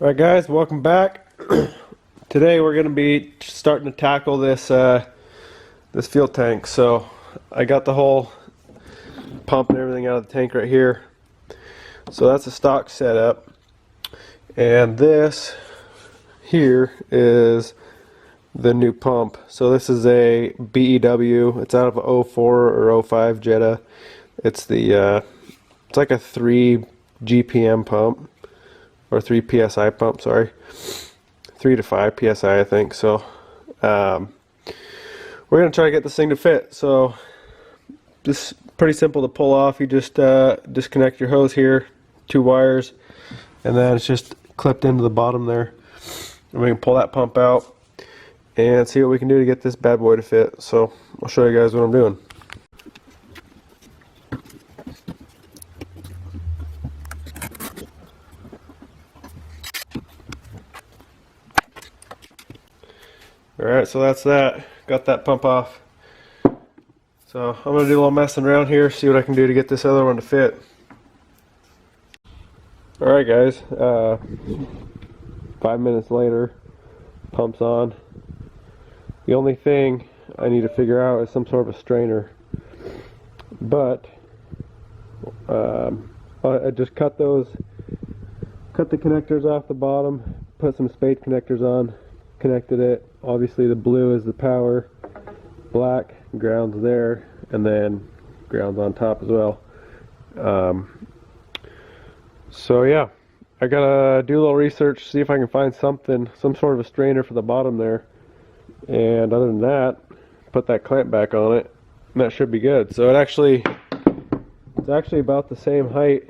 Alright guys, welcome back. Today we're going to be starting to tackle this this fuel tank. So I got the whole pump and everything out of the tank right here. So that's a stock setup. And this here is the new pump. So this is a BEW. It's out of a 04 or 05 Jetta. It's the it's like a 3 GPM pump. Or 3 psi pump, sorry. 3 to 5 psi, I think. So we're gonna try to get this thing to fit. So this is pretty simple to pull off. You just disconnect your hose here, 2 wires, and then it's just clipped into the bottom there. And we can pull that pump out and see what we can do to get this bad boy to fit. So I'll show you guys what I'm doing. Alright, so that's that. Got that pump off. So I'm going to do a little messing around here, see what I can do to get this other one to fit. Alright guys, 5 minutes later, pump's on. The only thing I need to figure out is some sort of a strainer. But I just cut the connectors off the bottom, put some spade connectors on, connected it. Obviously the blue is the power, black ground's there, and then ground's on top as well. So yeah, I gotta do a little research, see if I can find something, some sort of a strainer for the bottom there, and other than that, put that clamp back on it, and that should be good. So it's actually about the same height,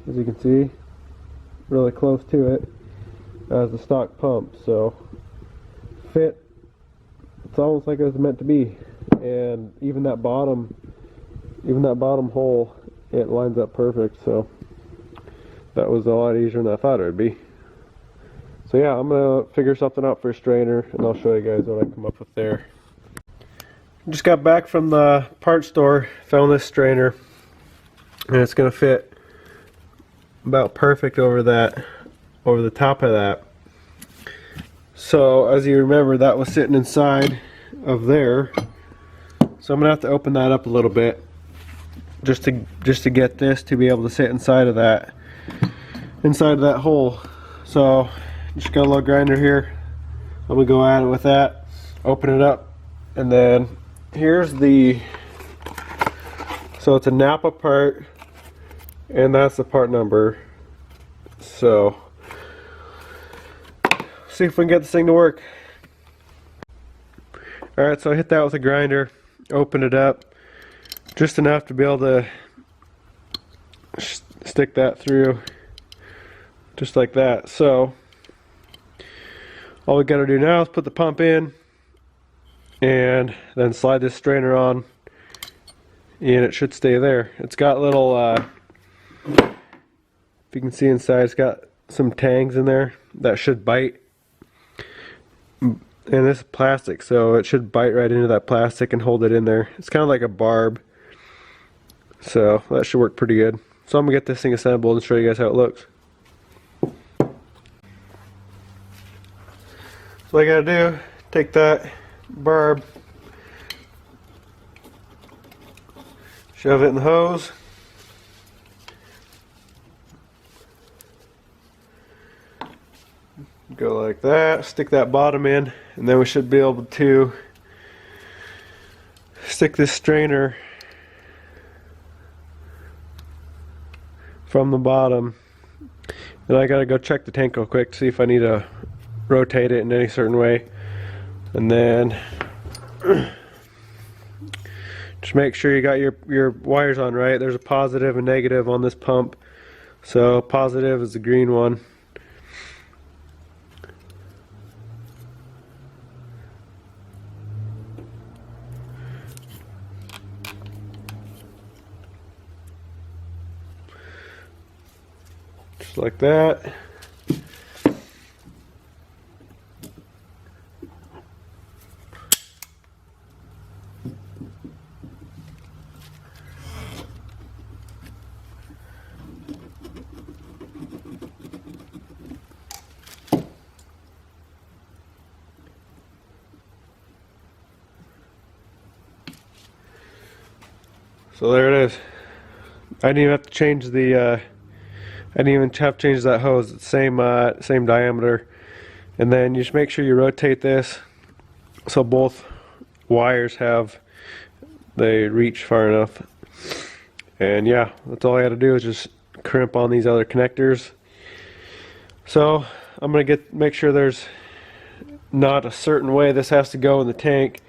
as you can see, really close to it as the stock pump. So fit, it's almost like it was meant to be. And even that bottom hole, it lines up perfect. So that was a lot easier than I thought it would be. So yeah, I'm gonna figure something out for a strainer, and I'll show you guys what I come up with there. Just got back from the parts store, found this strainer, and it's gonna fit about perfect over the top of that. So as you remember, that was sitting inside of there. So I'm gonna have to open that up a little bit just to get this to be able to sit inside of that hole. So just got a little grinder here. I'm gonna go at it with that, open it up, and then here's so it's a Napa part, and that's the part number. So see if we can get this thing to work. Alright, so I hit that with a grinder, open it up just enough to be able to stick that through just like that. So all we got to do now is put the pump in and then slide this strainer on, and it should stay there. It's got little if you can see inside, it's got some tangs in there that should bite. And this is plastic, so it should bite right into that plastic and hold it in there. It's kind of like a barb, so that should work pretty good. So I'm gonna get this thing assembled and show you guys how it looks. So I gotta do, take that barb, shove it in the hose, go like that, stick that bottom in, and then we should be able to stick this strainer from the bottom. And I gotta go check the tank real quick to see if I need to rotate it in any certain way. And then just make sure you got your wires on right. There's a positive and negative on this pump. So positive is the green one. Just like that. So there it is. I didn't even have to change the I didn't even have to change that hose. It's same same diameter. And then you just make sure you rotate this so both wires they reach far enough. And yeah, that's all I had to do is just crimp on these other connectors. So I'm gonna make sure there's not a certain way this has to go in the tank,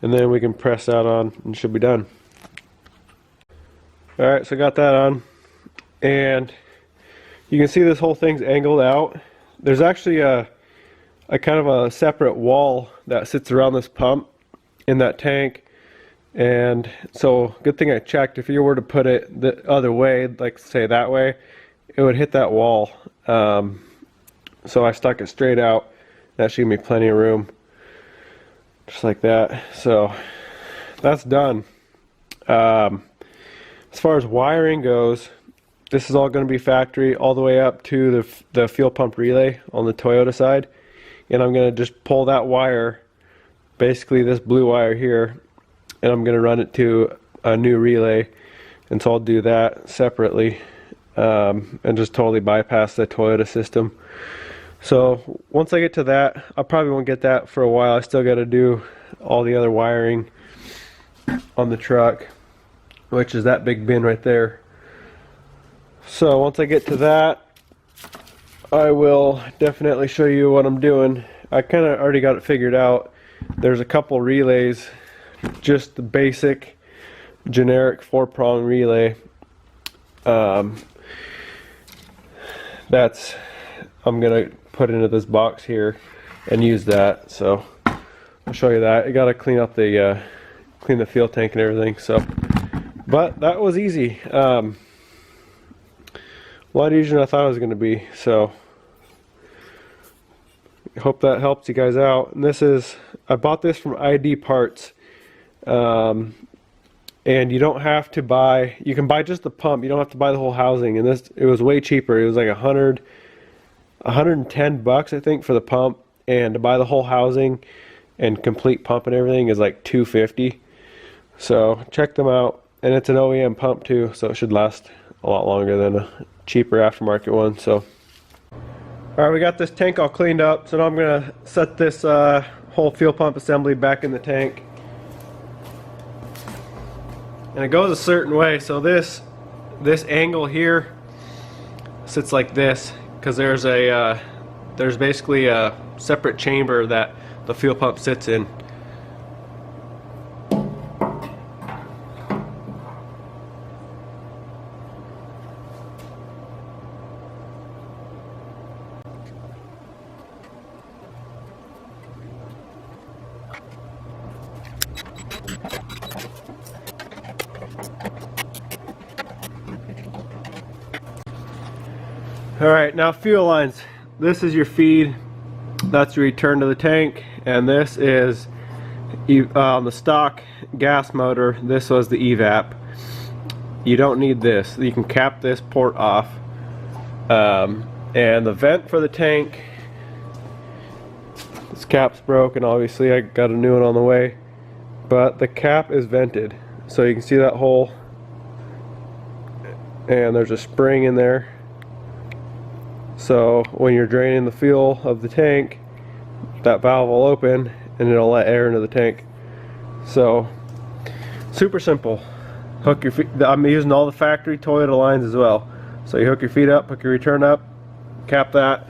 and then we can press that on and it should be done. Alright, so I got that on, and you can see this whole thing's angled out. There's actually a kind of a separate wall that sits around this pump in that tank, and so good thing I checked. If you were to put it the other way, like say that way, it would hit that wall. So I stuck it straight out. That should give me plenty of room, just like that. So that's done. As far as wiring goes, this is all going to be factory all the way up to the fuel pump relay on the Toyota side. And I'm going to just pull that wire, basically this blue wire here, and I'm going to run it to a new relay. And so I'll do that separately, and just totally bypass the Toyota system. So once I get to that, I probably won't get that for a while. I still got to do all the other wiring on the truck, which is that big bin right there. So once I get to that, I will definitely show you what I'm doing. I kind of already got it figured out. There's a couple relays, just the basic generic 4-prong relay. That's I'm gonna put into this box here and use that. So I'll show you that. I gotta clean up the clean the fuel tank and everything. So, but that was easy. A lot easier than I thought it was going to be. So hope that helps you guys out. And I bought this from ID Parts, and you don't have to buy, you can buy just the pump, you don't have to buy the whole housing. And it was way cheaper. It was like $110 I think for the pump, and to buy the whole housing and complete pump and everything is like $250. So check them out. And it's an OEM pump too, so it should last a lot longer than a cheaper aftermarket one. So alright, we got this tank all cleaned up, so now I'm gonna set this whole fuel pump assembly back in the tank. And it goes a certain way, so this angle here sits like this, because there's basically a separate chamber that the fuel pump sits in. Alright, now fuel lines. This is your feed, that's your return to the tank, and this is on the stock gas motor. This was the evap. You don't need this. You can cap this port off. And the vent for the tank, this cap's broken, obviously. I got a new one on the way, but the cap is vented, so you can see that hole, and there's a spring in there. So when you're draining the fuel of the tank, that valve will open and it'll let air into the tank. So super simple. Hook your feet. I'm using all the factory Toyota lines as well. So you hook your feet up, hook your return up, cap that,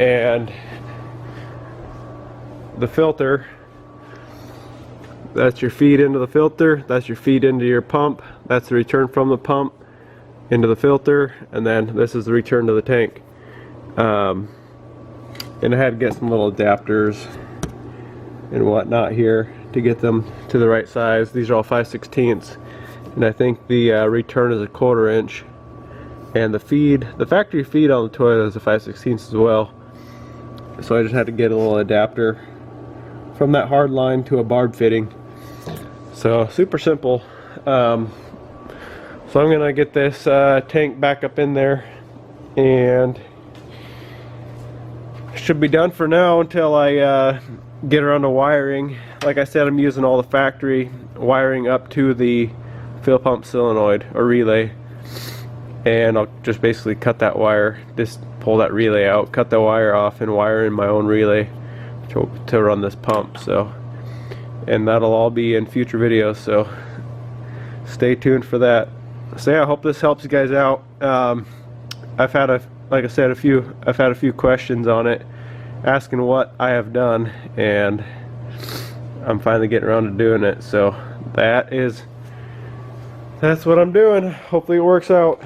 and the filter, that's your feed into the filter, that's your feed into your pump, that's the return from the pump into the filter, and then this is the return to the tank. And I had to get some little adapters and whatnot here to get them to the right size. These are all 5/16, and I think the return is a 1/4 inch, and the factory feed on the Toyota is a 5/16 as well. So I just had to get a little adapter from that hard line to a barb fitting. So super simple. So I'm gonna get this tank back up in there, and should be done for now until I get around to wiring. Like I said, I'm using all the factory wiring up to the fuel pump solenoid or relay, and I'll just basically cut that wire, just pull that relay out, cut the wire off, and wire in my own relay to run this pump. So, and that'll all be in future videos, so stay tuned for that. So yeah, I hope this helps you guys out. I've had like I said, I've had a few questions on it, asking what I have done, and I'm finally getting around to doing it. So that's what I'm doing. Hopefully it works out.